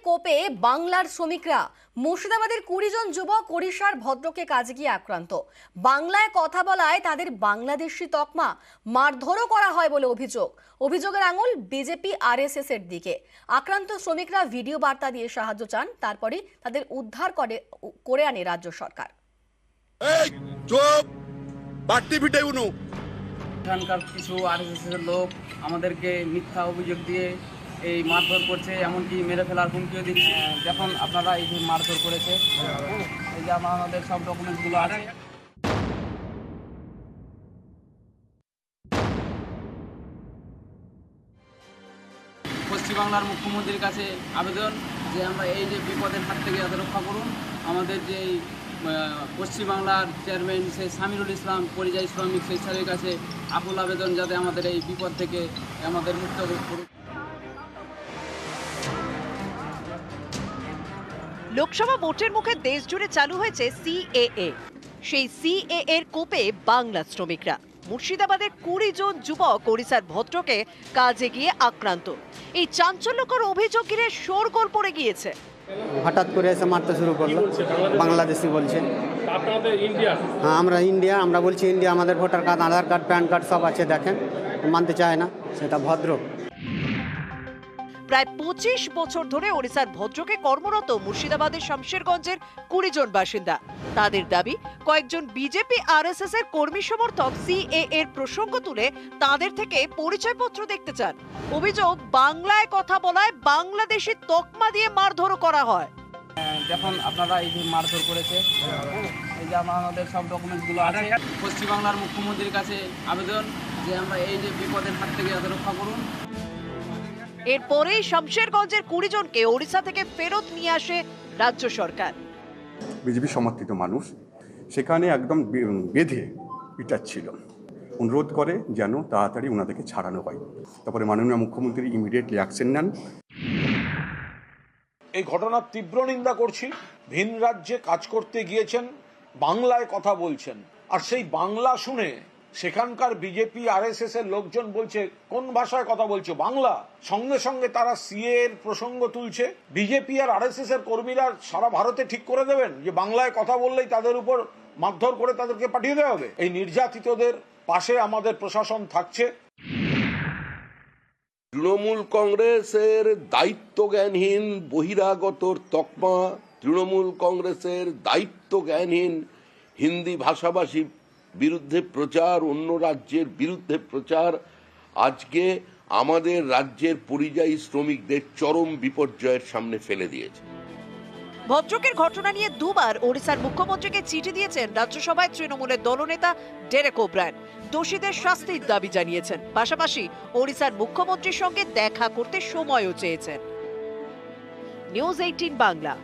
কোপে বাংলার শ্রমিকরা। মুর্শিদাবাদের 20 জন যুবক ওড়িশার ভদ্রকে কাজে গিয়ে আক্রান্ত। বাংলায় কথা বলায় তাদের বাংলাদেশি তকমা মারধরও করা হয় বলে অভিযোগের আঙুল বিজেপি আরএসএস এর দিকে। আক্রান্ত শ্রমিকরা ভিডিও বার্তা দিয়ে সাহায্য চান, তারপরে তাদের উদ্ধার করে আনে রাজ্য সরকার। এখানকার কিছু আরএসএস এর লোক আমাদেরকে মিথ্যা অভিযোগ দিয়ে এই মারধর করছে, এমনকি মেরে ফেলার হুমকিও দিচ্ছে। যখন আপনারা এই যে মারধর করেছে, এই যে আমাদের সব ডকুমেন্টসগুলো আছে। পশ্চিমবাংলার মুখ্যমন্ত্রীর কাছে আবেদন যে আমরা এই যে বিপদের হাত থেকে যাতে রক্ষা করুন। আমাদের যে পশ্চিমবাংলার চেয়ারম্যান সেই সামিরুল ইসলাম পরিযায়ী শ্রমিক স্বেচ্ছাসেবীর কাছে আকুল আবেদন যাতে আমাদের এই বিপদ থেকে আমাদের মুক্ত করুন। লোকসভা ভোটের মুখে দেশ জুড়ে চালু হয়েছে সিএএ। সেই সিএএ এর কোপে বাংলা শ্রমিকরা। মুর্শিদাবাদের 20 জন যুবক ওড়িশার ভদ্রকে কাজে গিয়ে আক্রান্ত। এই চাঞ্চল্যকর অভিযোগ ঘিরে শোরগোল পড়ে গিয়েছে। হঠাৎ করে এসে মারতে শুরু করলো, বাংলাদেশি বলছে। হ্যাঁ, আমরা ইন্ডিয়া, আমরা বলছি ইন্ডিয়া। আমাদের ভোটার কার্ড, আধার কার্ড, প্যান কার্ড সব আছে, দেখেন। মানতে চায় না, সেটা ভদ্র। প্রায় 25 বছর ধরে ওড়িশার ভদ্রকে কর্মরত মুর্শিদাবাদের শামশেরগঞ্জের 20 জন বাসিন্দা। তাদের দাবি, কয়েকজন বিজেপি আরএসএস এর কর্মী সমর্থক সিএএ এর প্রসঙ্গ তুলে তাদের থেকে পরিচয়পত্র দেখতে চান। অভিযোগ, বাংলায় কথা বলায় বাংলাদেশি তকমা দিয়ে মারধরও করা হয়। যখন আপনারা এই যে মারধর করেছে, এই যে আমাদের সব ডকুমেন্টসগুলো আছে। পশ্চিমবাংলার মুখ্যমন্ত্রীর কাছে আবেদন যে আমরা এই যে বিপদের হাত থেকে যাতে রক্ষা করুন। এরপরেই শামশেরগঞ্জের 20 জনকে ওড়িশা থেকে ফেরত নিয়ে আসে রাজ্য সরকার। বিজেপি সমর্থিত মানুষ সেখানে একদম বেঁধে পিটাচ্ছিল, অনুরোধ করে যেন তাড়াতাড়ি ওনাদেরকে ছাড়ানো হয়। তারপরে মাননীয় মুখ্যমন্ত্রী ইমিডিয়েটলি অ্যাকশন নেন। এই ঘটনার তীব্র নিন্দা করছি। ভিন রাজ্যে কাজ করতে গিয়েছেন, বাংলায় কথা বলছেন, আর সেই বাংলা শুনে সেখানকার বিজেপি আরএসএস এর লোকজন বলছে কোন ভাষায় কথা বলছো, বাংলা। সঙ্গে সঙ্গে তারা সিএ এর প্রসঙ্গ তুলছে। বিজেপি আর আরএসএস এর কর্মীরা সারা ভারতে ঠিক করে দেবেন যে বাংলায় কথা বললেই তাদের উপর মারধর করে তাদেরকে পাঠিয়ে দেওয়া হবে। এই নির্যাতিতদের পাশে আমাদের প্রশাসন থাকছে। তৃণমূল কংগ্রেসের দায়িত্বজ্ঞানহীন বহিরাগতর তকমা, তৃণমূল কংগ্রেসের দায়িত্বজ্ঞানহীন হিন্দি ভাষাভাষী বিরুদ্ধে প্রচার, অন্য রাজ্যের বিরুদ্ধে প্রচার আজকে আমাদের রাজ্যের পরিযায়ী শ্রমিকদের চরম বিপর্যয়ের সামনে ফেলে দিয়েছে। ভদ্রকের ঘটনা নিয়ে দুবার ওড়িশার মুখ্যমন্ত্রীকে চিঠি দিয়েছেন রাজ্যসভায় তৃণমূলের দলনেতা ডেরেক ওব্রায়েন। দোষীদের শাস্তির দাবি জানিয়েছেন, পাশাপাশি ওড়িশার মুখ্যমন্ত্রীর সঙ্গে দেখা করতে সময়ও চেয়েছেন। নিউজ 18 বাংলা।